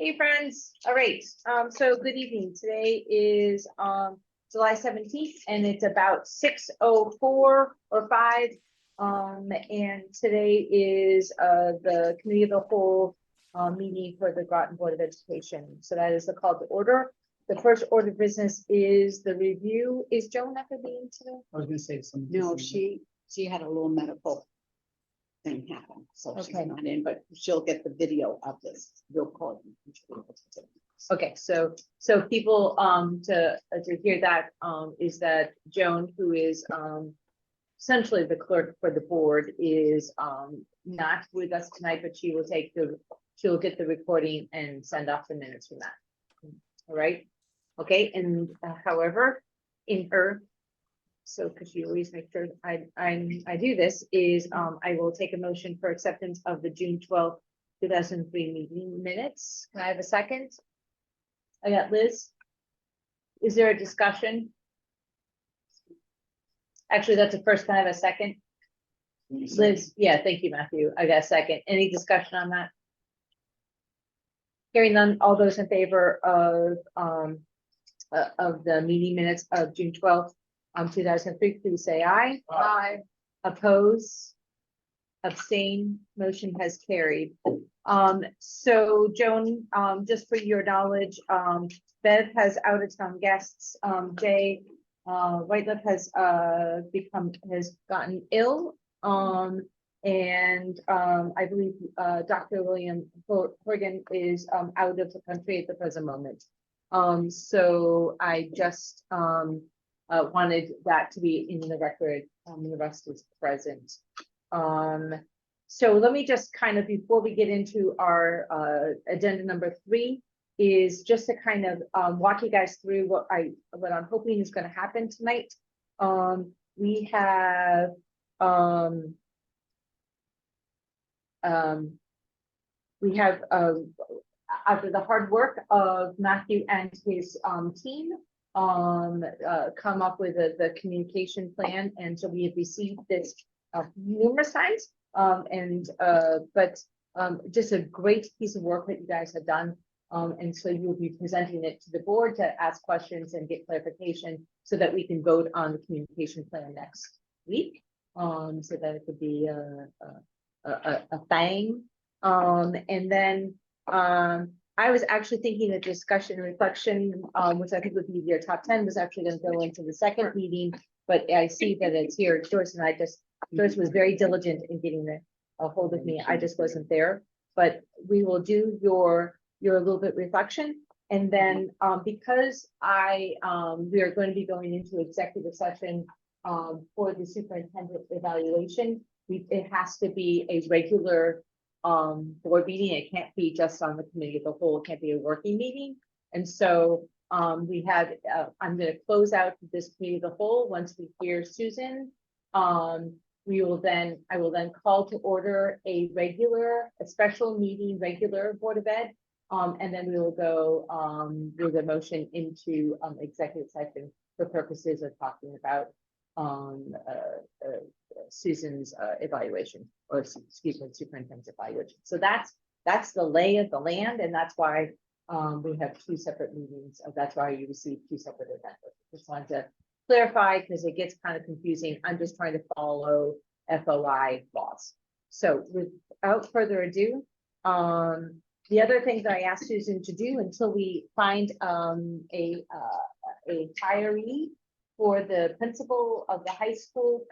Hey friends, all right, so good evening. Today is July 17th and it's about 6:04 or 5. And today is the committee of the whole meeting for the Groton Board of Education. So that is the call to order. The first order of business is the review. Is Joan at the meeting today? I was gonna say something. No, she had a little medical thing happen, so she's Okay. not in, but she'll get the video of this. We'll call you. Okay, so people to hear that is that Joan, who is essentially the clerk for the board, is not with us tonight, but she'll get the recording and send off the minutes from that. All right. Okay, and however, in her, so because you always make sure I do this, is I will take a motion for acceptance of the June 12th, 2003 meeting minutes. Can I have a second? I got Liz. Is there a discussion? Actually, that's the first. Can I have a second? Liz, yeah, thank you, Matthew. I got a second. Any discussion on that? Hearing none, all those in favor of the meeting minutes of June 12th, 2003, please say aye. Aye. Oppose, abstain, motion has carried. So Joan, just for your knowledge, Bev has out of town guests. Jay Whiteliff has gotten ill. And I believe Dr. William Horgan is out of the country at the present moment. So I just wanted that to be in the record. The rest is present. So let me just kind of, before we get into our agenda number 3, is just to kind of walk you guys through what I'm hoping is going to happen tonight. We have after the hard work of Matthew and his team, come up with the communication plan, and so we have received this numerous times, but just a great piece of work that you guys have done, and so you'll be presenting it to the board to ask questions and get clarification so that we can vote on the communication plan next week, so that it could be a thing. And then I was actually thinking that discussion and reflection, which I think would be your top 10, was actually going to go into the second meeting, but I see that it's here. Joyce and I Joyce was very diligent in getting a hold of me. I just wasn't there, but we will do your little bit reflection. And then because we are going to be going into executive session for the superintendent evaluation, it has to be a regular board meeting. It can't be just on the committee of the whole. It can't be a working meeting. And so we have, I'm going to close out this committee of the whole. Once we hear Susan, I will then call to order a special meeting, regular Board of Ed. And then we will go with a motion into executive session for purposes of talking about Susan's evaluation, or excuse me, superintendent's evaluation. So that's the lay of the land, and that's why we have 2 separate meetings. That's why you receive 2 separate agendas. Just wanted to clarify because it gets kind of confusing. I'm just trying to follow FOI laws. So without further ado, the other thing that I asked Susan to do until we find a hiree for the principal of the high school,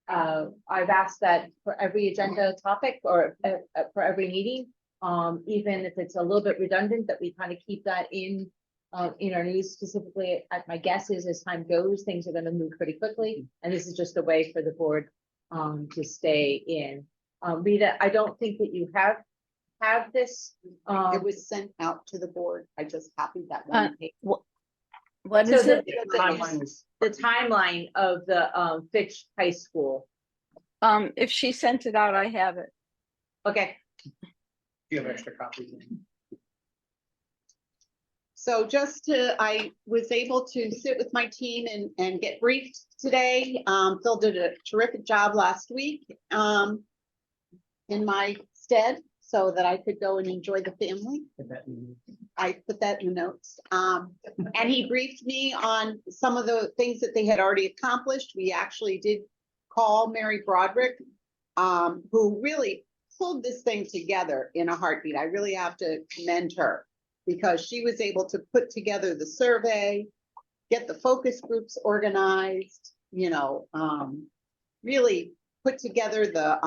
I've asked that for every agenda topic or for every meeting, even if it's a little bit redundant, that we kind of keep that in our news. Specifically, my guess is as time goes, things are going to move pretty quickly, and this is just a way for the board to stay in. Rita, I don't think that you have this. It was sent out to the board. I just copied that one page. What So is it? the timeline of the Fitch High School. If she sent it out, I have it. Okay. You have extra copies. So I was able to sit with my team and get briefed today. Phil did a terrific job last week in my stead. so that I could go and enjoy the family. Put that in. I put that in the notes. And he briefed me on some of the things that they had already accomplished. We actually did call Mary Broderick, who really pulled this thing together in a heartbeat. I really have to commend her because she was able to put together the survey, get the focus groups organized, really put together the,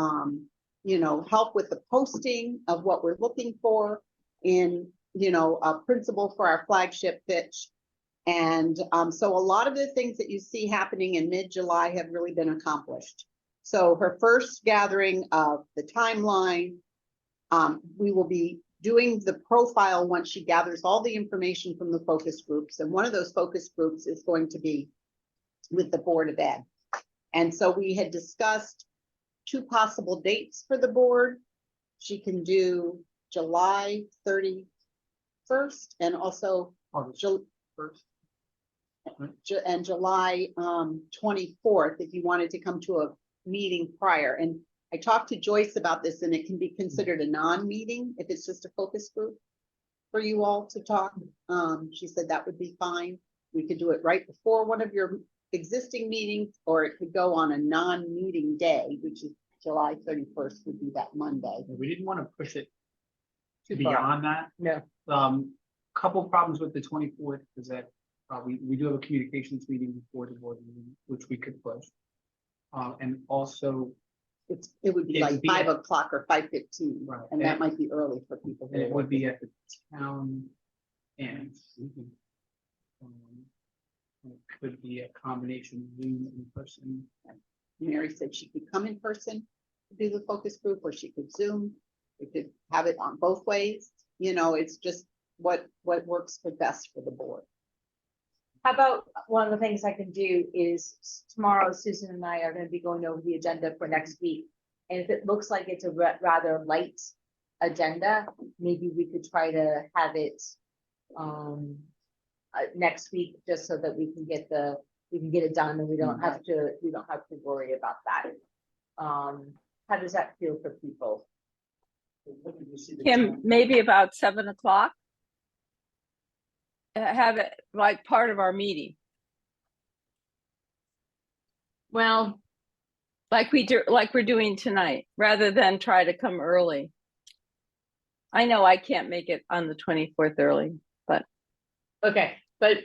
help with the posting of what we're looking for in, a principle for our flagship pitch. And so a lot of the things that you see happening in mid-July have really been accomplished. So her first gathering of the timeline, we will be doing the profile once she gathers all the information from the focus groups. And one of those focus groups is going to be with the Board of Ed. And so we had discussed 2 possible dates for the board. She can do July 31st and also First. and July 24th, if you wanted to come to a meeting prior. And I talked to Joyce about this, and it can be considered a non-meeting if it's just a focus group for you all to talk. She said that would be fine. We could do it right before one of your existing meetings, or it could go on a non-meeting day, which is July 31st would be that Monday. We didn't want to push it Too far. beyond that. No. Couple problems with the 24th is that we do have a communications meeting before the board meeting, which we could push. And also, It would be It like would be 5 at- o'clock or 5:15, Right. and that might be early for people. and it would be at the town and it could be a combination Zoom in person. Mary said she could come in person to do the focus group, or she could Zoom. We could have it on both ways. It's just what works for best for the board. How about one of the things I can do is tomorrow, Susan and I are gonna be going over the agenda for next week. And if it looks like it's a rather light agenda, maybe we could try to have it next week, just so that we can get it done and we don't have to worry about that. How does that feel for people? Kim, maybe about 7 o'clock? Have it like part of our meeting, Well, like we're doing tonight, rather than try to come early. I know I can't make it on the 24th early, but okay, but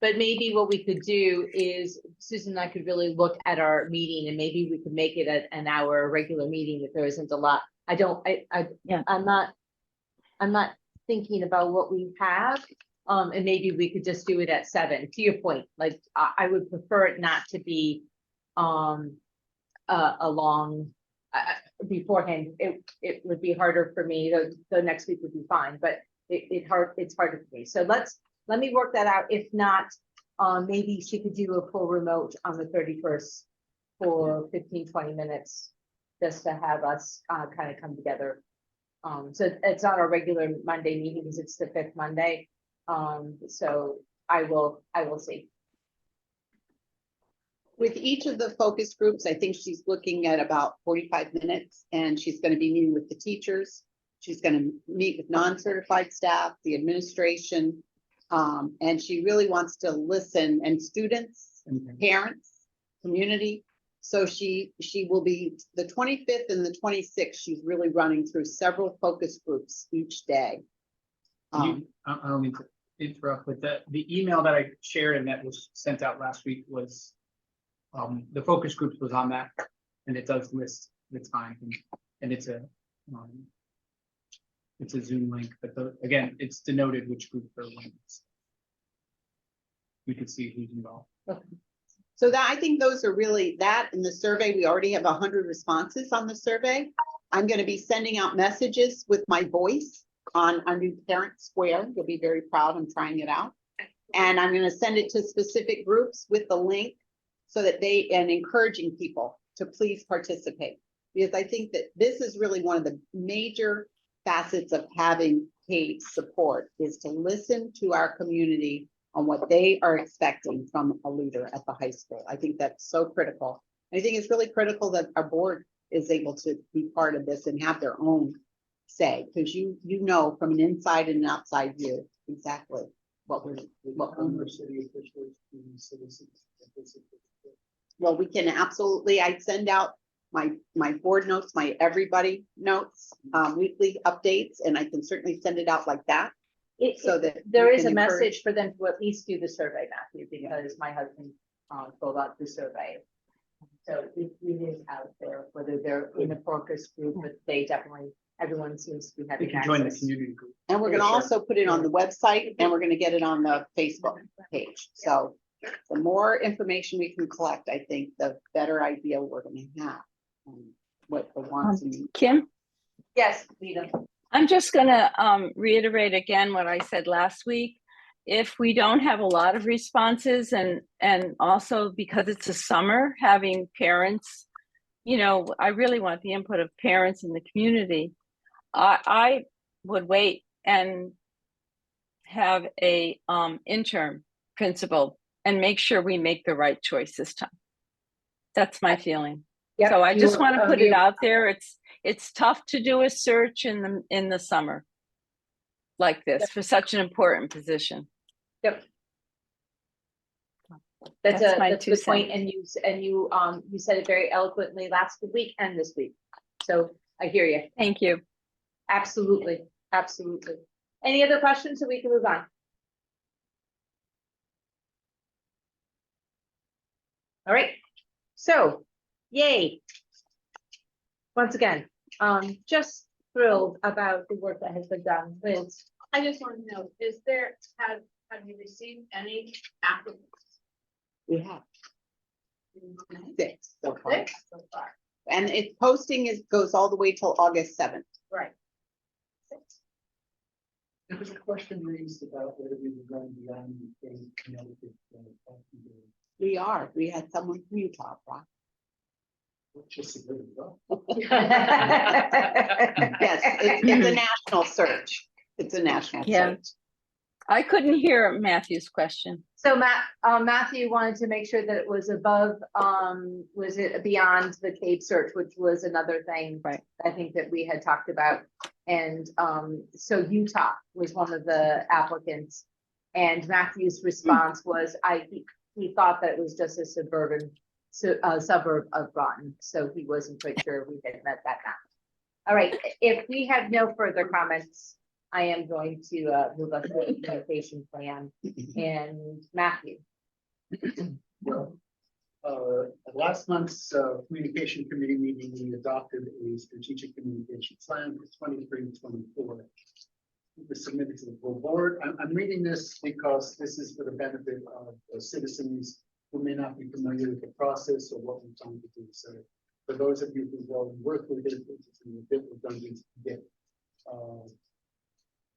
maybe what we could do is Susan and I could really look at our meeting, and maybe we could make it an hour regular meeting if there isn't a lot. Yeah. I'm not thinking about what we have. And maybe we could just do it at 7, to your point. Like, I would prefer it not to be a long beforehand. It would be harder for me. The next week would be fine, but it's harder for me. So let me work that out. If not, maybe she could do a full remote on the 31st for 15-20 minutes, just to have us kind of come together. So it's not our regular Monday meetings, it's the 5th Monday. So I will see. With each of the focus groups, I think she's looking at about 45 minutes, and she's going to be meeting with the teachers. She's going to meet with non-certified staff, the administration, and she really wants to listen, and students, parents, community. So she will be the 25th and the 26th. She's really running through several focus groups each day. I don't mean to interrupt, but the email that I shared and that was sent out last week was the focus groups was on that, and it does list the time, and it's a Zoom link, but again, it's denoted which group they're in. We could see who's involved. Okay. So I think those are really that in the survey. We already have 100 responses on the survey. I'm going to be sending out messages with my voice on our new parent square. You'll be very proud. I'm trying it out. And I'm going to send it to specific groups with the link so that and encouraging people to please participate. Because I think that this is really one of the major facets of having paid support, is to listen to our community on what they are expecting from a leader at the high school. I think that's so critical. I think it's really critical that our board is able to be part of this and have their own say, because you know from an inside and an outside view exactly what we're. City officials to citizens. Well, we can absolutely, I send out my board notes, my everybody notes, weekly updates, and I can certainly send it out like that. So that there we is a can encourage- message for them to at least do the survey, Matthew, because my husband filled out the survey. So it is out there, whether they're in a focus group, but they definitely, everyone seems to be They having can join the access. community group. And we're gonna Sure. also put it on the website, and we're gonna get it on the Facebook page. So the more information we can collect, I think the better idea we're gonna have. What the wants and needs. Kim, Yes, Lita. I'm just gonna reiterate again what I said last week. If we don't have a lot of responses and also because it's a summer, having parents, you know, I really want the input of parents in the community. I would wait and have a interim principal and make sure we make the right choice this time. That's my feeling. Yep, So I just want to put it you- out there. It's tough to do a search in the summer like this for such an important position. Yep. That's my That's a 2 good point, cents. and you said it very eloquently last week and this week. So I hear you. Thank you. Absolutely, absolutely. Any other questions so we can move on? All right, so, yay. Once again, just thrilled about the work that has been done. Liz, I just want to know, have you received any applicants? We have 6 so far. Six so far, And its posting goes all the way till August 7th. right? There was a question raised about whether we were going beyond the Connecticut. We had someone from Utah, right? Just a little bit. Yes, it's a national search. It's a national Yeah. search. I couldn't hear Matthew's question. so Matthew wanted to make sure that it was above, was it beyond the Cape search, which was another thing. Right. I think that we had talked about, and, so Utah was one of the applicants. And Matthew's response was, he thought that it was just a suburb of Groton, so he wasn't quite sure we had met that map. All right, if we have no further comments, I am going to move us to the communication plan and Matthew. Well, at last month's communication committee meeting, we adopted a strategic communication plan for 23-24. It was submitted to the full board. I'm reading this because this is for the benefit of the citizens who may not be familiar with the process or what we're trying to do. So for those of you who've already worked with it, it's a bit redundant to get.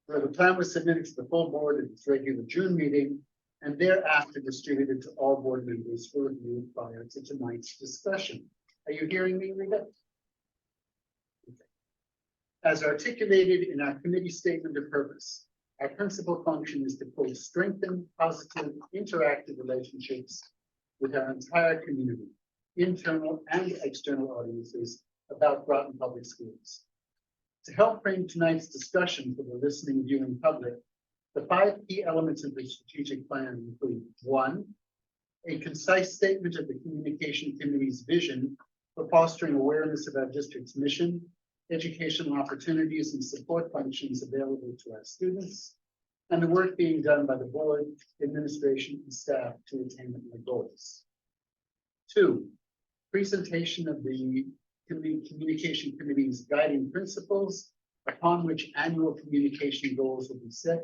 So the plan was submitted to the full board at its regular June meeting, and thereafter distributed to all board members for review prior to tonight's discussion. Are you hearing me, Rita? Okay. As articulated in our committee statement of purpose, our principal function is to quote, strengthen positive interactive relationships with our entire community, internal and external audiences about Groton Public Schools. To help frame tonight's discussion for the listening viewing public, the 5 key elements of the strategic plan include 1, a concise statement of the communication committee's vision for fostering awareness of our district's mission, educational opportunities and support functions available to our students, and the work being done by the board, administration, and staff to attain the goals. 2, presentation of the communication committee's guiding principles upon which annual communication goals will be set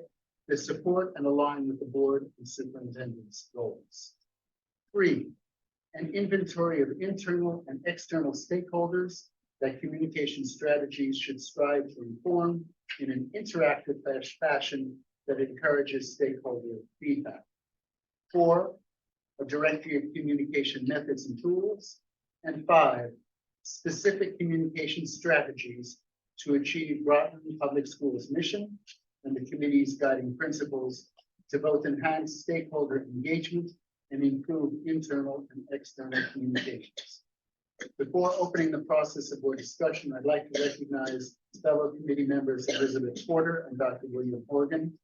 to support and align with the board and superintendent's goals. 3, an inventory of internal and external stakeholders that communication strategies should strive to inform in an interactive fashion that encourages stakeholder feedback. 4, a directory of communication methods and tools. And 5, specific communication strategies to achieve Groton Public Schools' mission and the committee's guiding principles to both enhance stakeholder engagement and improve internal and external communications. Before opening the process of board discussion, I'd like to recognize fellow committee members Elizabeth Porter and Dr. William Horgan,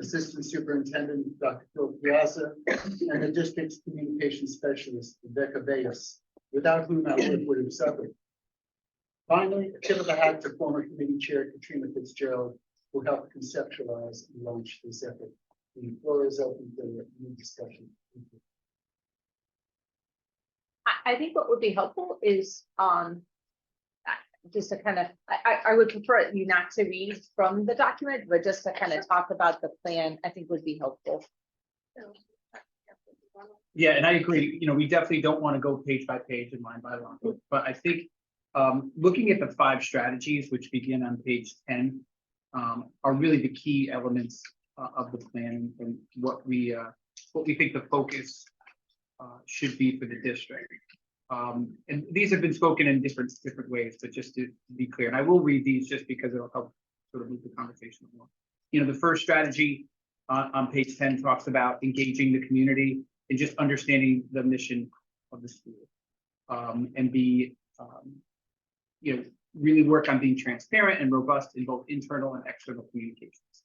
Assistant Superintendent Dr. Phil Piazza, and the district's communication specialist, Rebecca Bayes, without whom our work would have suffered. Finally, a tip of the hat to former committee chair Katrina Fitzgerald, who helped conceptualize and launch this effort. The floor is open for any discussion. I think what would be helpful is, just to kind of, I would prefer you not to read from the document, but just to kind of talk about the plan, I think would be helpful. Yeah, and I agree, you know, we definitely don't want to go page by page and line by line, but I think looking at the 5 strategies, which begin on page 10, are really the key elements of the plan and what we think the focus should be for the district. And these have been spoken in different ways, but just to be clear, and I will read these just because it'll help sort of move the conversation along. You know, the first strategy on page 10 talks about engaging the community and just understanding the mission of the school, and you know, really work on being transparent and robust in both internal and external communications.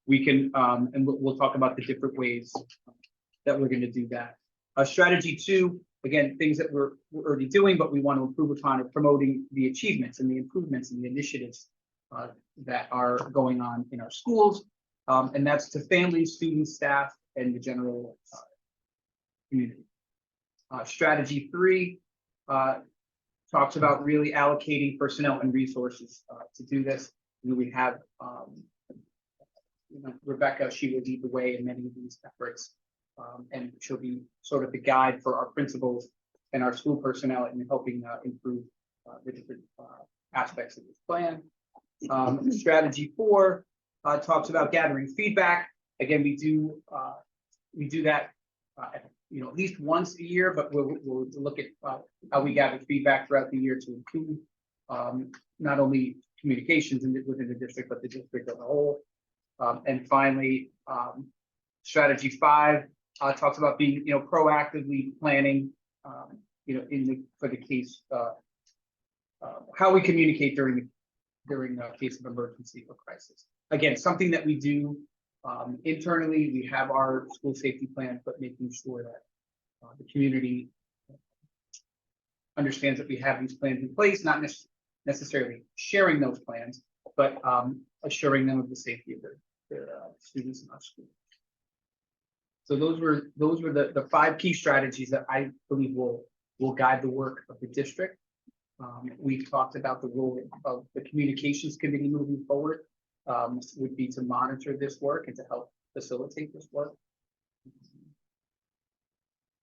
We can, and we'll talk about the different ways that we're going to do that. Strategy 2, again, things that we're already doing, but we want to improve upon, are promoting the achievements and the improvements and the initiatives that are going on in our schools. And that's to families, students, staff, and the general community. Strategy 3 talks about really allocating personnel and resources to do this. You know, we have, you know, Rebecca, she will lead the way in many of these efforts. And she'll be sort of the guide for our principals and our school personnel in helping improve the different aspects of this plan. Strategy 4 talks about gathering feedback. Again, we do that you know, at least once a year, but we'll look at how we gather feedback throughout the year to improve not only communications within the district, but the district as a whole. And finally, strategy 5 talks about being, you know, proactively planning, you know, for the case, how we communicate during a case of emergency or crisis. Again, something that we do internally. We have our school safety plan, but making sure that the community understands that we have these plans in place, not necessarily sharing those plans, but assuring them of the safety of their students in our school. So those were the 5 key strategies that I believe will guide the work of the district. We've talked about the role of the communications committee moving forward, would be to monitor this work and to help facilitate this work.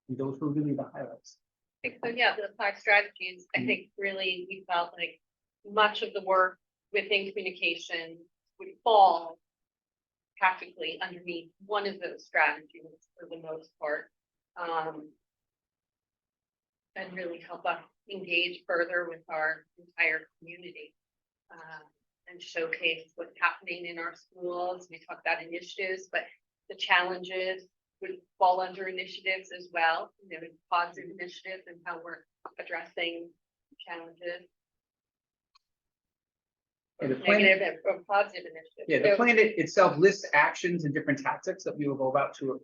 And those were really the highlights. So yeah, the 5 strategies, I think really we felt like much of the work within communication would fall practically underneath one of those strategies for the most part, and really help us engage further with our entire community, and showcase what's happening in our schools. We talk about initiatives, but the challenges would fall under initiatives as well. You know, positive initiatives and how we're addressing challenges. Yeah, the plan, Negative or positive initiatives. yeah, the plan itself lists actions and different tactics that we will go about to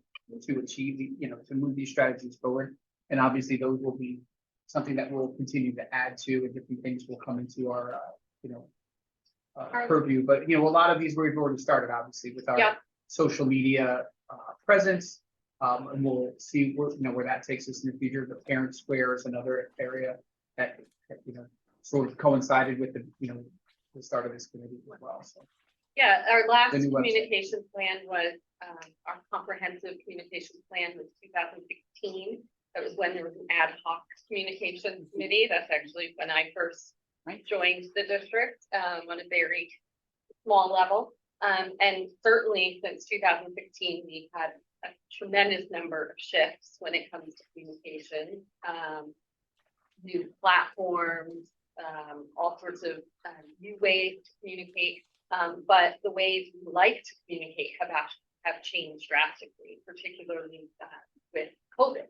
achieve, you know, to move these strategies forward. And obviously those will be something that we'll continue to add to, and different things will come into our, you know, purview. But, you know, a lot of these we've already started, obviously, with our social media presence. And we'll see where, you know, where that takes us in the future. The parent square is another area that, you know, sort of coincided with the, you know, the start of this committee as well. So Yeah, our last The new website. communications plan was, our comprehensive communications plan was 2016. That was when there was an ad hoc communications committee. That's actually when I first joined the district, on a very small level. And certainly since 2016, we've had a tremendous number of shifts when it comes to communication, new platforms, all sorts of new ways to communicate. But the ways we like to communicate have changed drastically, particularly with COVID.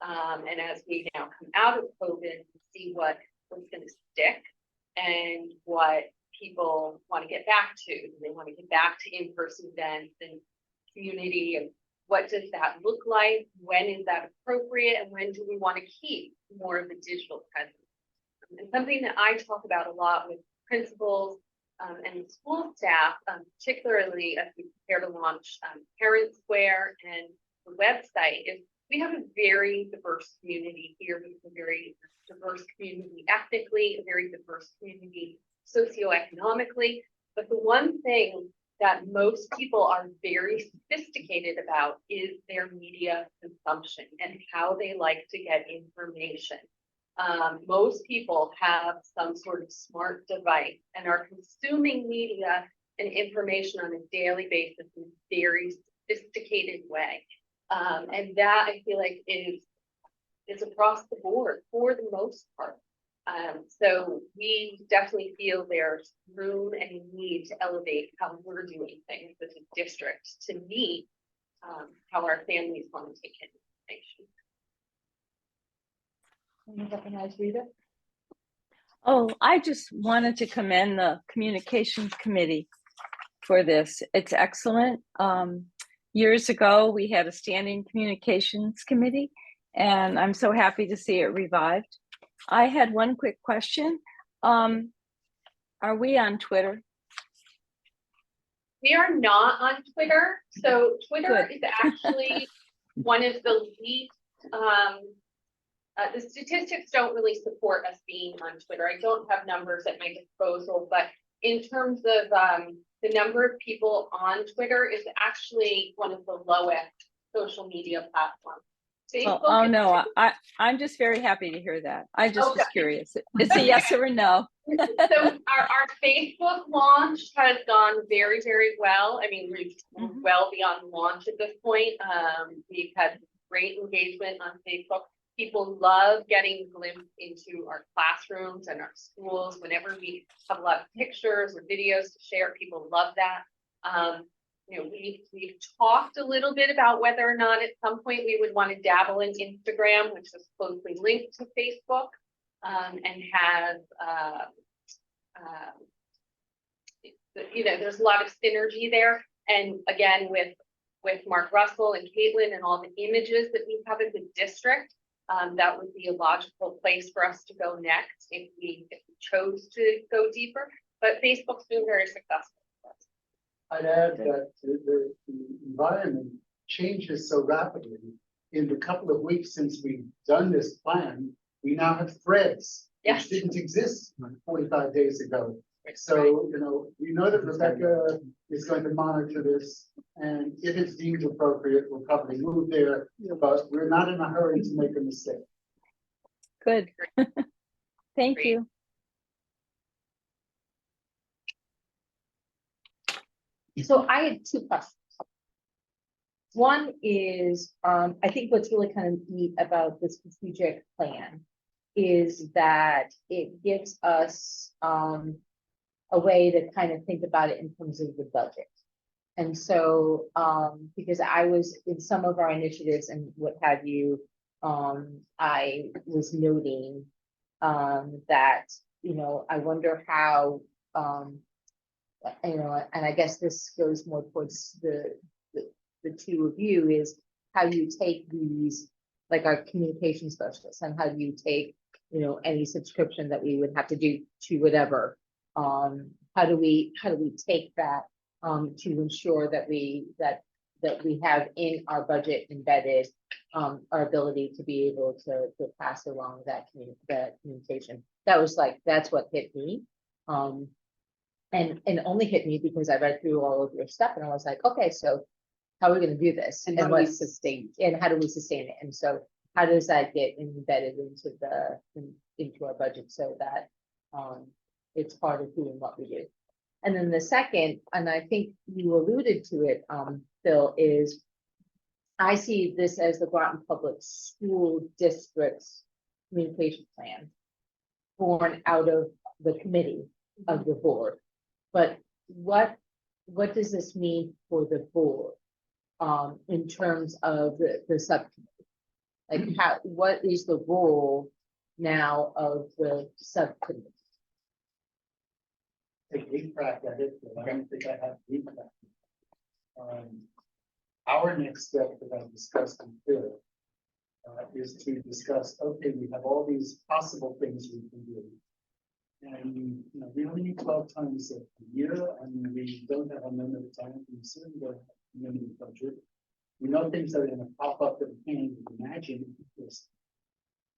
And as we now come out of COVID, see what's going to stick and what people want to get back to. Do they want to get back to in-person events and community, and what does that look like? When is that appropriate? And when do we want to keep more of the digital presence? And something that I talk about a lot with principals and school staff, particularly as we prepare to launch Parent Square and the website, is we have a very diverse community here. We have a very diverse community ethnically, a very diverse community socioeconomically. But the one thing that most people are very sophisticated about is their media consumption and how they like to get information. Most people have some sort of smart device and are consuming media and information on a daily basis in a very sophisticated way. And that I feel like is across the board for the most part. So we definitely feel there's room and a need to elevate how we're doing things as a district to meet how our families want to take in information. Recognize Rita. Oh, I just wanted to commend the communications committee for this. It's excellent. Years ago, we had a standing communications committee, and I'm so happy to see it revived. I had one quick question. Are we on Twitter? We are not on Twitter. So Twitter Good. is actually one of the least, the statistics don't really support us being on Twitter. I don't have numbers at my disposal, but in terms of the number of people on Twitter is actually one of the lowest social media platforms. Oh no, I'm just very happy to hear that. I just was curious. It's a yes or a no. So our Facebook launch has gone very, very well. I mean, we're well beyond launch at this point. We've had great engagement on Facebook. People love getting a glimpse into our classrooms and our schools. Whenever we have a lot of pictures or videos to share, people love that. You know, we've talked a little bit about whether or not at some point we would want to dabble in Instagram, which is closely linked to Facebook, and have you know, there's a lot of synergy there. And again, with Mark Russell and Caitlin and all the images that we have in the district, that would be a logical place for us to go next if we chose to go deeper. But Facebook's been very successful. I'd add that the environment changes so rapidly. In the couple of weeks since we've done this plan, we now have threads, Yes. which didn't exist 45 days ago. So, you know, we know that Rebecca is going to monitor this, and if it's deemed appropriate, we'll probably move there, but we're not in a hurry to make a mistake. Good. Thank Great. you. So I had two questions. One is, I think what's really kind of neat about the strategic plan is that it gives us a way to kind of think about it in terms of the budget. And so, because I was in some of our initiatives and what have you, I was noting that, you know, I wonder how, you know, and I guess this goes more towards the two of you, is how you take these, like our communication specialists, and how do you take, you know, any subscription that we would have to do to whatever. How do we take that to ensure that we have in our budget embedded our ability to be able to pass along that communication. That was like, that's what hit me. And only hit me because I read through all of your stuff and I was like, okay, so how are we going to do this? And how do we sustain? And how do we sustain it? And so how does that get embedded into our budget so that it's part of doing what we do? And then the second, and I think you alluded to it, Phil, is I see this as the Groton Public School District's communication plan born out of the committee of the board. But what does this mean for the board in terms of the subcommittee? Like what is the role now of the subcommittee? Take a crack at it, but I don't think I have a crack. Our next step that I've discussed in Phil is to discuss, okay, we have all these possible things we can do. And you know, we only need 12 times a year, and we don't have unlimited time, we certainly don't have unlimited budget. We know things that are gonna pop up that we can't even imagine.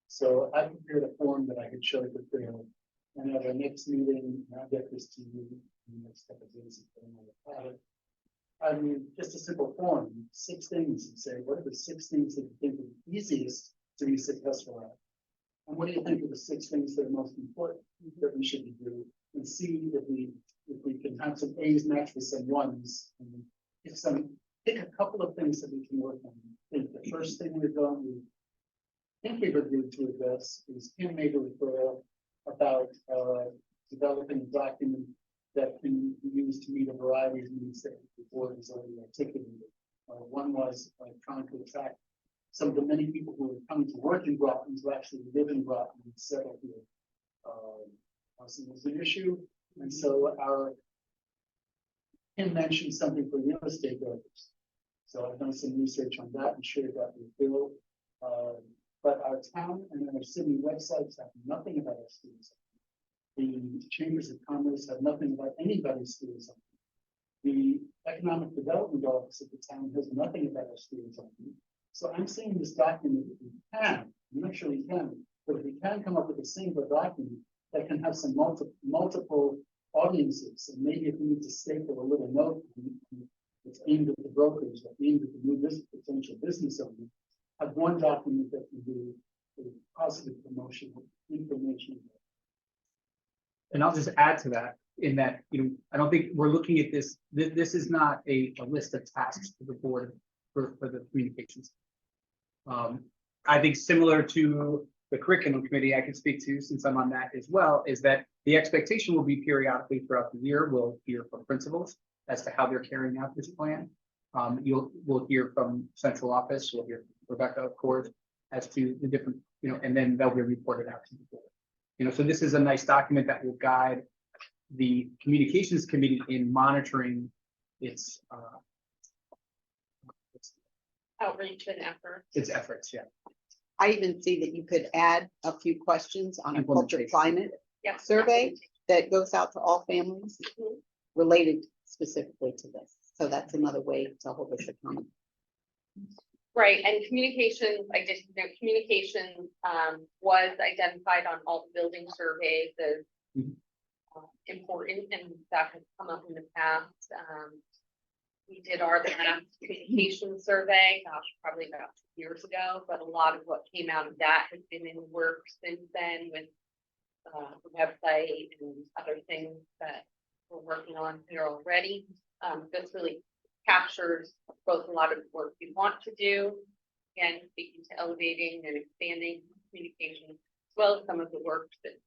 So I prepared a form that I could show to Phil, and at our next meeting, I'll get this to you in the next couple of days. If you don't have it. I mean, just a simple form, 6 things, and say, what are the 6 things that you think are the easiest to be successful at? And what do you think are the 6 things that are most important that we should be doing? And see if we can have some A's match with some ones. And pick a couple of things that we can work on. I think the first thing we've done, we think we've agreed to address is Kim made a referral about developing a document that can be used to meet a variety of needs that the board has already articulated. One was trying to attract some of the many people who are coming to work in Groton to actually live in Groton and settle here. Housing was an issue, and so Kim mentioned something for real estate brokers. So I've done some research on that and shared that with Bill. But our town and our city websites have nothing about our students. The chambers of commerce have nothing about anybody's students. The economic development office of the town has nothing about our students. So I'm saying this document, if we can, I'm not sure we can, but if we can come up with a single document that can have some multiple audiences, and maybe if we need to staple a little note that's aimed at the brokers, or aimed at the new potential business owner, have one document that can do a positive promotion information. And I'll just add to that in that, you know, I don't think we're looking at this. This is not a list of tasks for the board for the communications. I think similar to the curriculum committee, I can speak to, since I'm on that as well, is that the expectation will be periodically throughout the year. We'll hear from principals as to how they're carrying out this plan. We'll hear from central office. We'll hear from Rebecca, of course, as to the different, you know, and then they'll be reported out to the board. You know, so this is a nice document that will guide the communications committee in monitoring its Outreach and effort. efforts. Yeah. I even see that you could add a few questions on a culture Implementation. climate Yeah. survey that goes out to all families related specifically to this. So that's another way to hold us accountable. Right, and communications, I just, you know, communication was identified on all the building surveys as Mhm. important, and that has come up in the past. We did our last communication survey, gosh, probably about 2 years ago, but a lot of what came out of that has been in the works since then with the website and other things that we're working on here already. This really captures both a lot of the work we want to do, and speaking to elevating and expanding communication, as well as some of the work that's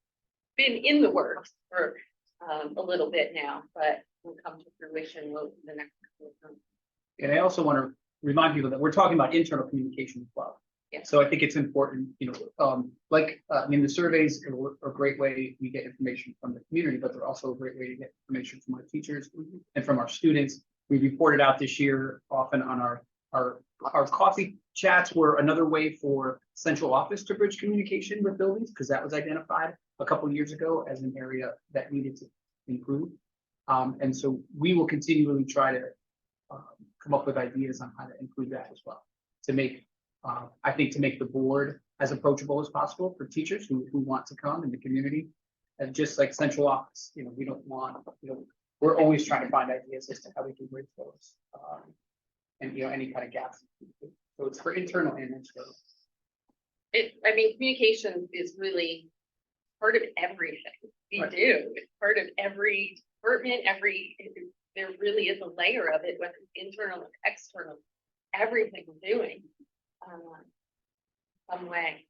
been in the works for a little bit now, but will come to fruition over the next couple of months. And I also want to remind people that we're talking about internal communication as well. Yeah. So I think it's important, you know, I mean, the surveys are a great way we get information from the community, but they're also a great way to get information from our teachers and from our students. We reported out this year often on our coffee chats were another way for central office to bridge communication with buildings, because that was identified a couple of years ago as an area that needed to improve. And so we will continually try to come up with ideas on how to improve that as well, to make, I think, to make the board as approachable as possible for teachers who want to come in the community. And just like central office, you know, we don't want, you know, we're always trying to find ideas as to how we can bridge those, and, you know, any kind of gaps. So it's for internal and external. I mean, communication is really part of everything we Right. do. It's part of every department, there really is a layer of it, whether it's internal or external, everything we're doing, some way.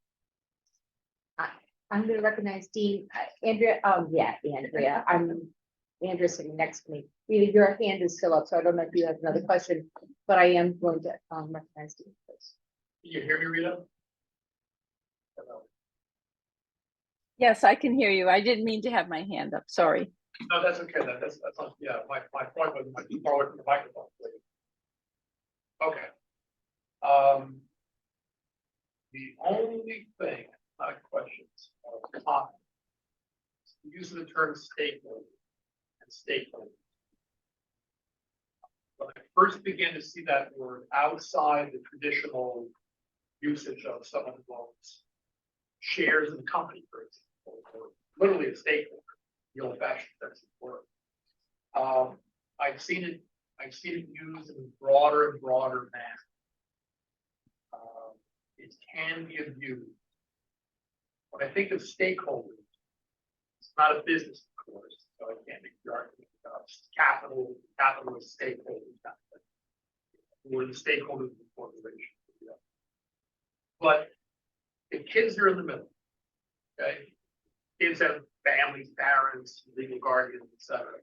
I'm gonna recognize Dean, Andrea, Andrea, Andrea sitting next to me. Your hand is still up, so I don't know if you have another question, but I am going to recognize Dean first. You hear me, Rita? Yes, I can hear you. I didn't mean to have my hand up. Sorry. No, that's okay, that's, not, yeah, my point was, might be forward from the microphone, please. Okay. The only thing, not questions, comments, use of the term stakeholder and stakeholder. When I first began to see that word outside the traditional usage of someone who owns shares in the company, for example, or literally a stakeholder, the old-fashioned sense of the word. I've seen it used in a broader and broader manner. It can be abused. When I think of stakeholders, it's not a business, of course, so I can't make the argument about capitalist stakeholders, or the stakeholders of the corporation. But the kids are in the middle. Okay, kids have families, parents, legal guardians, etc.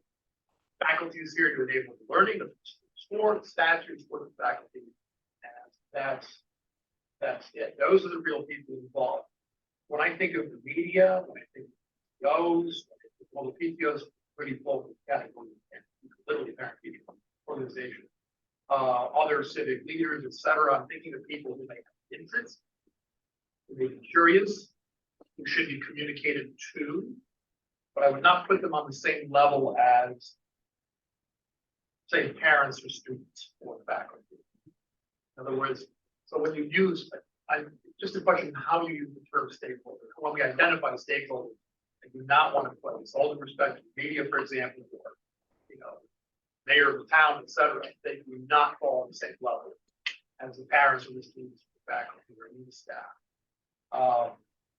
Faculty is here to enable learning of sports, statutes, for the faculty, and that's it. Those are the real people involved. When I think of the media, when I think of those, well, the PTOs pretty full category, and literally parent teacher organization, other civic leaders, etc. I'm thinking of people who may have interest, who may be curious, who should be communicated to, but I would not put them on the same level as, say, parents or students or faculty. In other words, so when you use, just a question of how you use the term stakeholder. When we identify stakeholders, I do not want to place all the respect to media, for example, or mayor of the town, etc. They do not fall on the same level as the parents or the students, the faculty, or even the staff.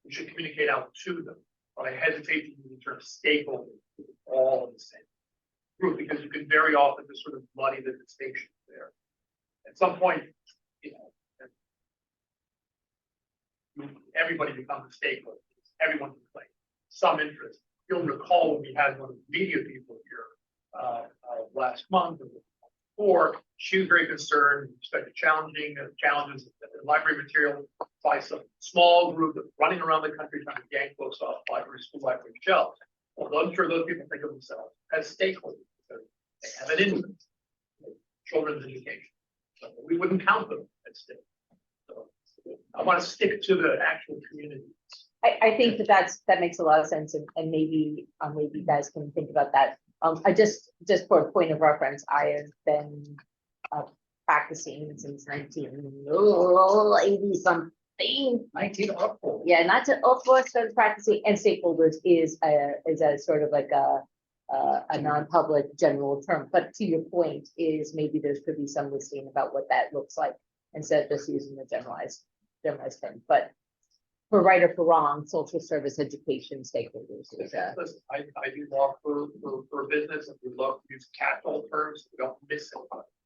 We should communicate out to them, but I hesitate to use the term stakeholder all in the same group, because you can very often just sort of muddy the distinction there. At some point, everybody becomes a stakeholder. Everyone can play some interest. You'll recall when we had one of the media people here last month or before, she was very concerned with respect to challenges in library material by some small group that's running around the country trying to yank books off school library shelves. Well, I'm sure those people think of themselves as stakeholders because they have an interest in children's education. So we wouldn't count them as stakeholders. So I want to stick to the actual community. I think that makes a lot of sense, and maybe you guys can think about that. I just for a point of reference, I have been practicing since 1980 something. 1904. Yeah, not to started practicing, and stakeholders is a sort of like a non-public general term. But to your point, is maybe there could be some listing about what that looks like instead of just using the generalized term. But for right or for wrong, social service education stakeholders is Listen, I do law for business, and we love to use catch-all terms. We don't miss it.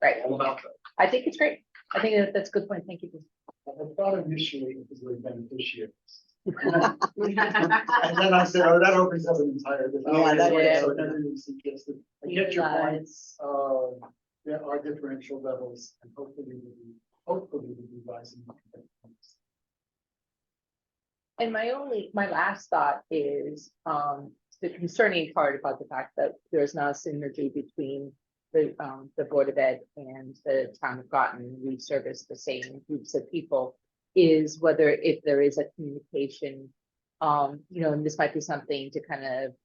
right. All about that. I think it's great. I think that's a good point. Thank you. I thought initially it was like beneficiaries. And then I said, oh, that opens up an entire. Yeah, that is. So then you suggested, I get your point. Guys. There are differential levels, and hopefully we'll be rising. And my last thought is the concerning part about the fact that there's not a synergy between the Board of Ed and the town of Groton. We service the same groups of people, is whether if there is a communication, and this might be something to kind of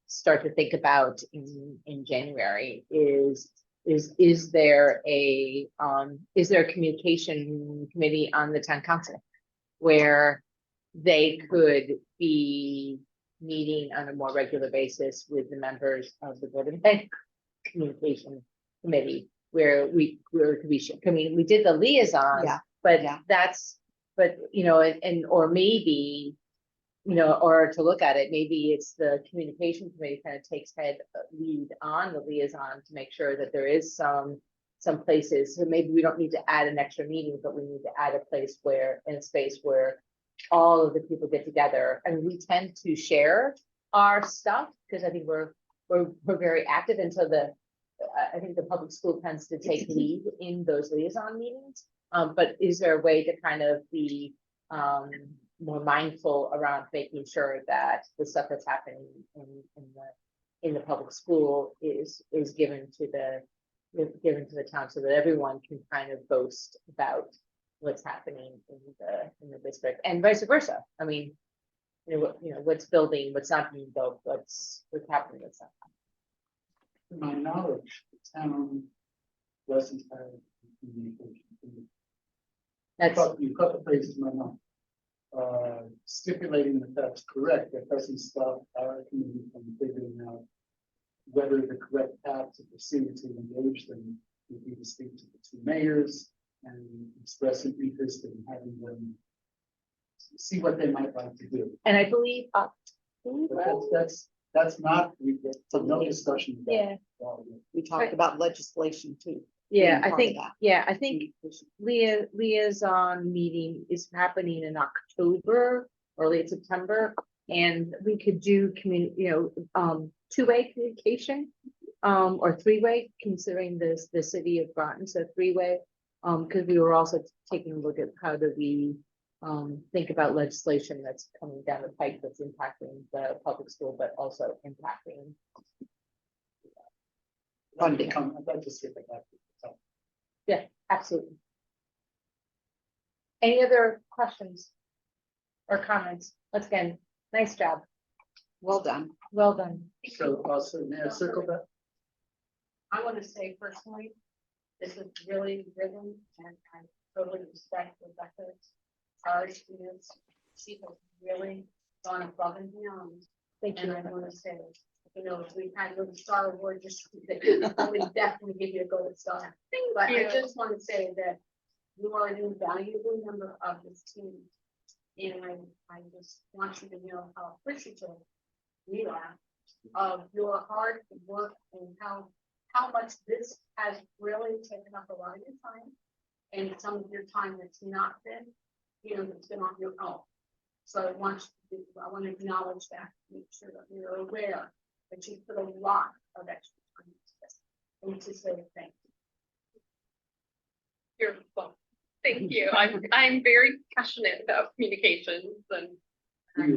start to think about in January, is there a communication committee on the town council where they could be meeting on a more regular basis with the members of the Board of Ed communication committee, where we did the liaison, Yeah. but Yeah. or maybe, or to look at it, maybe it's the communication committee kind of takes lead on the liaison to make sure that there is some places, so maybe we don't need to add an extra meeting, but we need to add a space where all of the people get together, and we tend to share our stuff because I think we're very active, and so I think the public school tends to take lead in those liaison meetings. But is there a way to kind of be more mindful around making sure that the stuff that's happening in the public school is given to the town so that everyone can kind of boast about what's happening in the district and vice versa. I mean, what's building, what's not being built, what's happening, what's not. To my knowledge, the town doesn't have communication. That's You cut the phrase to my mouth. Stipulating that that's correct, that doesn't stop our community from figuring out whether the correct path to proceed to engage them would be to speak to the two mayors and express an interest in having them see what they might like to do. and I believe But that's not, no discussion. about Yeah. all of it. We talked about legislation too. yeah, being I part of think that. I think liaison meeting is happening in October, early September, and we could do two-way communication, or three-way, considering the city of Groton, so three-way. Because we were also taking a look at how do we think about legislation that's coming down the pike that's impacting the public school, but also impacting. I'd like to see that happen. Yeah, absolutely. Any other questions or comments? Once again, nice job. Well done. Well done. So also, may I circle back? I want to say personally, this is really driven and I totally respect Rebecca's our students. She has really gone above and beyond. Thank And you. I want to say, if we had a little star award, just I would definitely give you a gold star. But I just want to say that you are an invaluable member of this team. And I just want you to know how appreciative we are of your hard work and how much this has really taken up a lot of your time and some of your time that's not been, that's been on your own. So I want to acknowledge that, make sure that you're aware that you put a lot of extra time into this. And to say thank you. You're welcome. Thank you. I'm very passionate about communications and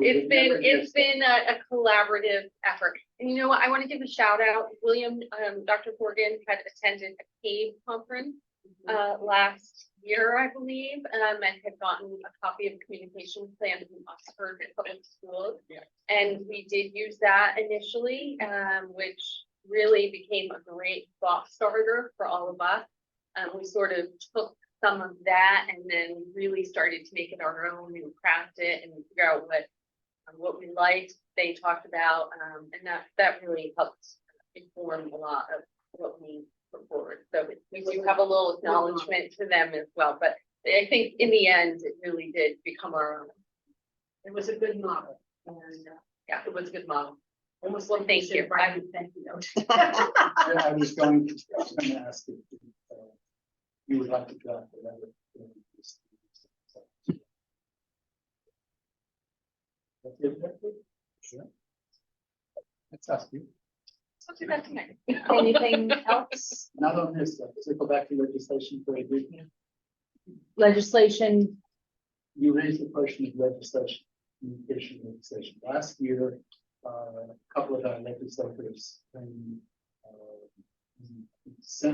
it's been a collaborative effort. And you know what? I want to give a shout out. William, Dr. Morgan had attended a CAVE conference last year, I believe, and had gotten a copy of the communication plan from Oxford Public Schools. Yeah. And we did use that initially, which really became a great thought starter for all of us. We sort of took some of that and then really started to make it our own and craft it and figure out what we liked. They talked about, and that really helped inform a lot of what we put forward. So we do have a little acknowledgement to them as well. But I think in the end, it really did become our own. It was a good model. And Yeah, it was a good model. almost like Thank you. Thank you note. I was going to ask if you would like to draft a letter. Sure. Let's ask you. Let's do that tonight. Anything else? Not on this, let's go back to legislation for a brief. Legislation, You raised the question of legislation, communication legislation. Last year, a couple of our legislators in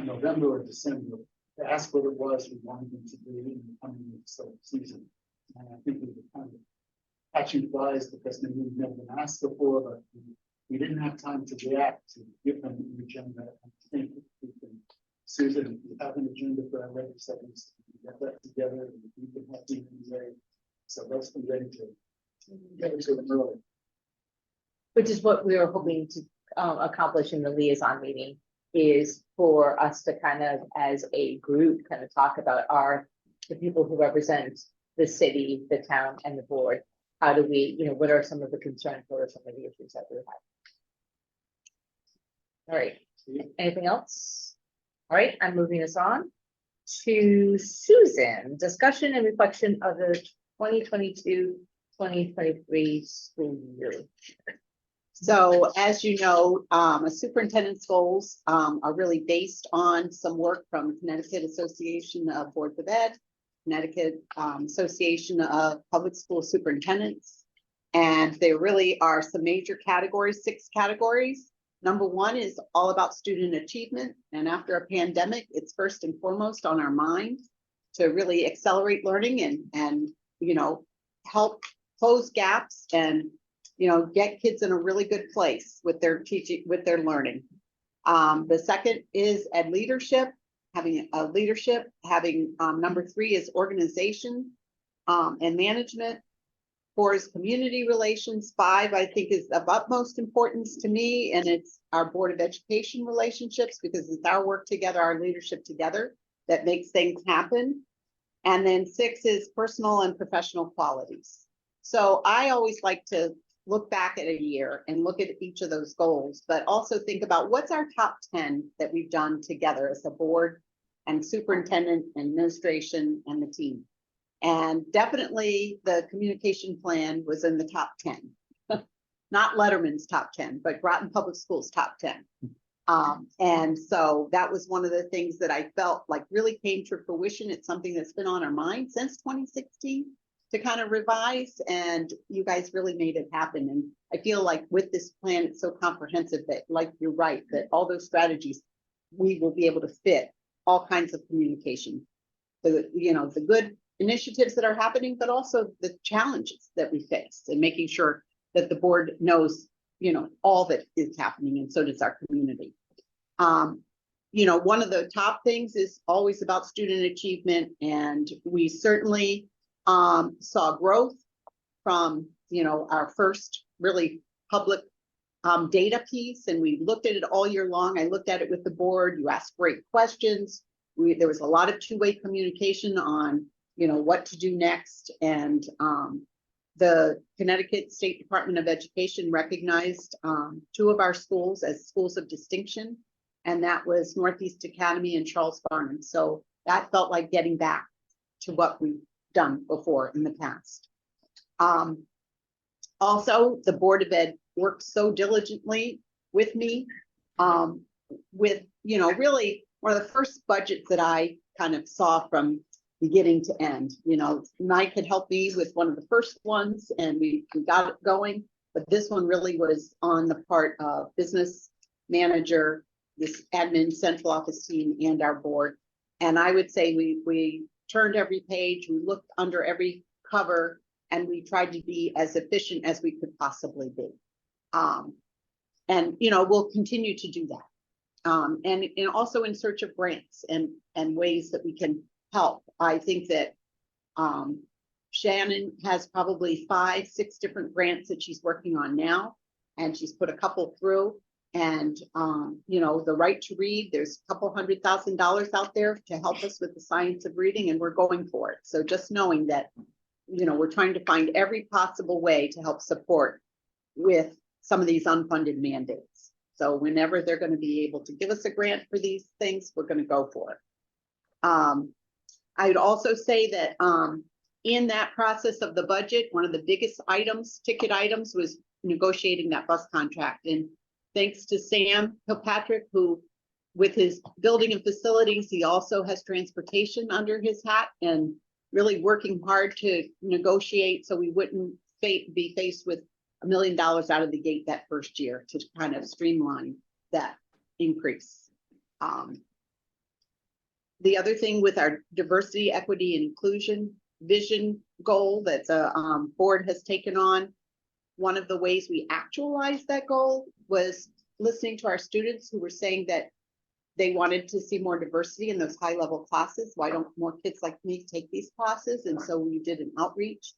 November or December, to ask what it was we wanted them to do in the coming season. And I think we were kind of catching flies because maybe we've never been asked before, but we didn't have time to react to give them an agenda. I think we can, Susan, if you have an agenda for our legislators, get that together and we can help you in the way. So let's be ready to get to them early. which is what we were hoping to accomplish in the liaison meeting, is for us to kind of, as a group, kind of talk about the people who represent the city, the town, and the board. How do we, what are some of the concerns, what are some of the issues that we have? All right, anything else? All right, I'm moving us on to Susan, discussion and reflection of the 2022-2023 school year. So as you know, a superintendent's goals are really based on some work from Connecticut Association of Boards of Ed Connecticut Association of Public School Superintendents. And there really are some major categories, 6 categories. Number 1 is all about student achievement. And after a pandemic, it's first and foremost on our minds to really accelerate learning and you know, help close gaps and, you know, get kids in a really good place with their teaching, with their learning. The second is leadership, having a leadership, having number 3 is organization and management. 4 is community relations. 5, I think, is of utmost importance to me, and it's our Board of Education relationships, because it's our work together, our leadership together, that makes things happen. And then 6 is personal and professional qualities. So I always like to look back at a year and look at each of those goals, but also think about what's our top 10 that we've done together as a board and superintendent, administration, and the team. And definitely the communication plan was in the top 10. Not Letterman's top 10, but Groton Public Schools top 10. And so that was one of the things that I felt like really came to fruition. It's something that's been on our mind since 2016 to kind of revise, and you guys really made it happen. And I feel like with this plan, it's so comprehensive that, like, you're right, that all those strategies, we will be able to fit all kinds of communication. The good initiatives that are happening, but also the challenges that we face, and making sure that the board knows, all that is happening, and so does our community. One of the top things is always about student achievement, and we certainly saw growth from, our first really public data piece, and we looked at it all year long. I looked at it with the board. You asked great questions. There was a lot of two-way communication on, what to do next. And the Connecticut State Department of Education recognized 2 of our schools as schools of distinction, and that was Northeast Academy and Charles Barnum. So that felt like getting back to what we've done before in the past. Also, the Board of Ed worked so diligently with me with, really one of the first budgets that I kind of saw from beginning to end. Mike had helped me with one of the first ones, and we got it going, but this one really was on the part of business manager, this admin central office team, and our board. And I would say we turned every page, we looked under every cover, and we tried to be as efficient as we could possibly be. And we'll continue to do that. And also in search of grants and ways that we can help. I think that Shannon has probably 5, 6 different grants that she's working on now, and she's put a couple through. And the right to read, there's a couple $100,000 out there to help us with the science of reading, and we're going for it. So just knowing that, we're trying to find every possible way to help support with some of these unfunded mandates. So whenever they're going to be able to give us a grant for these things, we're going to go for it. I would also say that in that process of the budget, one of the biggest ticket items, was negotiating that bus contract. And thanks to Sam Kilpatrick, who, with his building and facilities, he also has transportation under his hat, and really working hard to negotiate so we wouldn't be faced with $1 million out of the gate that first year, to kind of streamline that increase. The other thing with our diversity, equity, and inclusion vision goal that the board has taken on, one of the ways we actualized that goal was listening to our students who were saying that they wanted to see more diversity in those high-level classes. Why don't more kids like me take these classes? And so we did an outreach,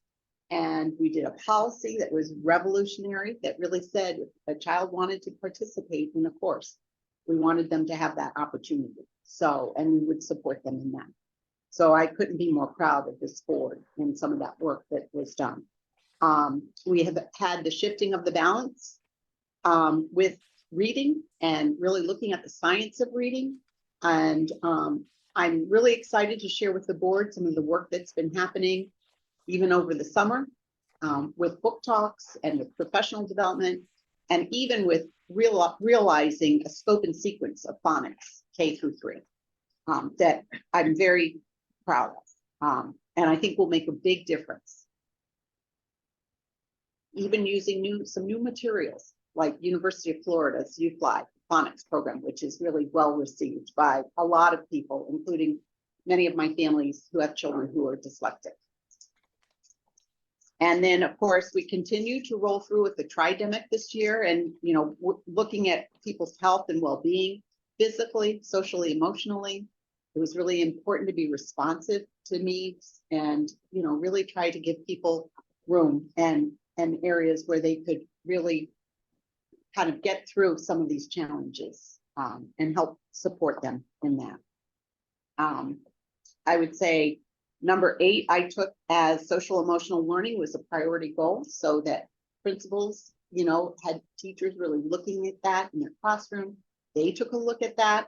and we did a policy that was revolutionary, that really said if a child wanted to participate in a course, we wanted them to have that opportunity. So, and we would support them in that. So I couldn't be more proud of this board and some of that work that was done. We have had the shifting of the balance with reading, and really looking at the science of reading. And I'm really excited to share with the board some of the work that's been happening even over the summer with book talks and with professional development, and even with realizing a scope and sequence of phonics K through 3 that I'm very proud And I think will make a big difference. Even using some new materials, like University of Florida's UFly phonics program, which is really well received by a lot of people, including many of my families who have children who are dyslexic. And then, of course, we continue to roll through with the tridemic this year and, looking at people's health and well-being, physically, socially, emotionally. It was really important to be responsive to needs and, really try to give people room and areas where they could really kind of get through some of these challenges and help support them in that. I would say number 8, I took as social emotional learning was a priority goal so that principals, had teachers really looking at that in their classroom. They took a look at that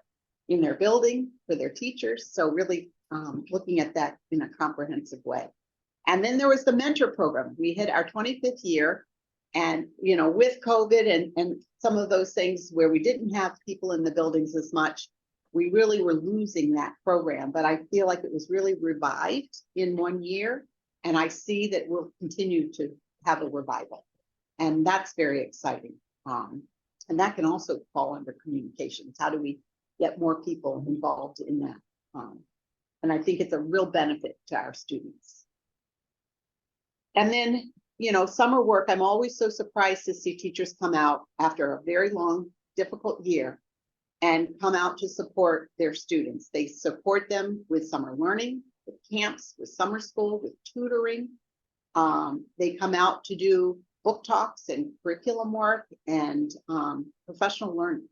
in their building for their teachers. So really looking at that in a comprehensive way. And then there was the mentor program. We hit our 25th year. And, with COVID and some of those things where we didn't have people in the buildings as much, we really were losing that program. But I feel like it was really revived in 1 year. And I see that we'll continue to have a revival. And that's very exciting. And that can also fall under communications. How do we get more people involved in that? And I think it's a real benefit to our students. And then, summer work, I'm always so surprised to see teachers come out after a very long, difficult year and come out to support their students. They support them with summer learning, with camps, with summer school, with tutoring. They come out to do book talks and curriculum work and professional learning.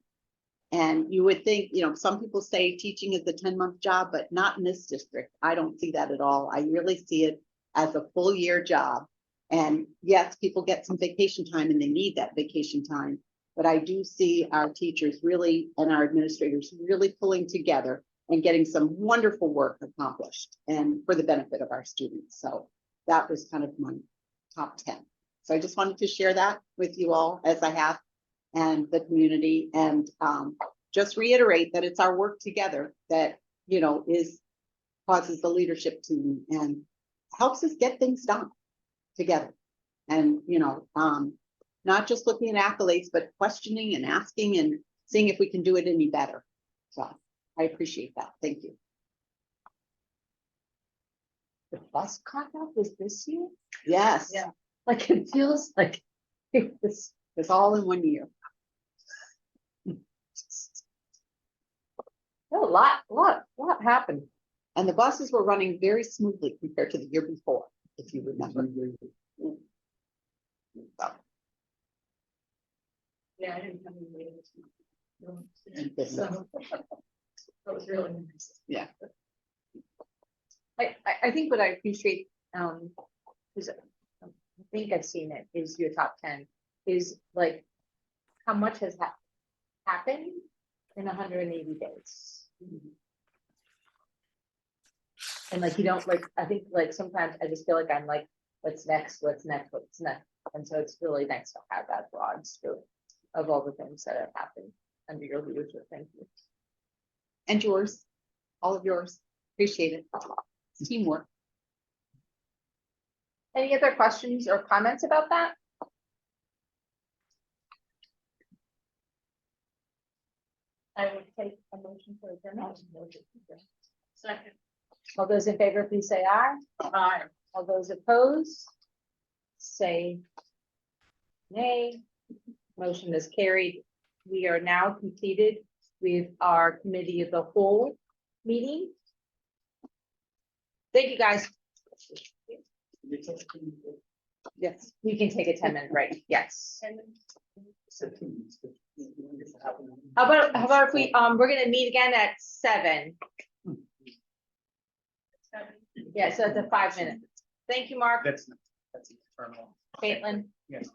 And you would think, some people say teaching is a 10-month job, but not in this district. I don't see that at all. I really see it as a full year job. And yes, people get some vacation time and they need that vacation time. But I do see our teachers really and our administrators really pulling together and getting some wonderful work accomplished and for the benefit of our students. So that was kind of my top 10. So I just wanted to share that with you all as I have and the community and just reiterate that it's our work together that, causes the leadership team and helps us get things done together. And, not just looking at accolades, but questioning and asking and seeing if we can do it any better. So I appreciate that. Thank you. The bus contact was this year? Yes. Yeah. Like it feels like It's all in 1 year. a lot happened. And the buses were running very smoothly compared to the year before, if you remember. So, Yeah, I didn't have any meetings. this- So, that was really nice. Yeah. I think what I appreciate, is I think I've seen it, is your top 10, is like how much has happened in 180 days. And like, you don't like, I think like sometimes I just feel like I'm like, what's next, what's next, what's next? And so it's really nice to have that broad scope of all the things that have happened under your leadership. Thank you. And yours, all of yours. Appreciate it. It's teamwork. Any other questions or comments about that? I would take a motion for adjournment. Second. All those in favor, please say aye. Aye. All those opposed, say nay. Motion is carried. We are now completed with our committee of the whole meeting. Thank you, guys. Yes. You can take a 10-minute break. Yes. How about if we, we're gonna meet again at 7. Yeah, so it's a 5 minute. Thank you, Mark, That's internal. Caitlin. Yes.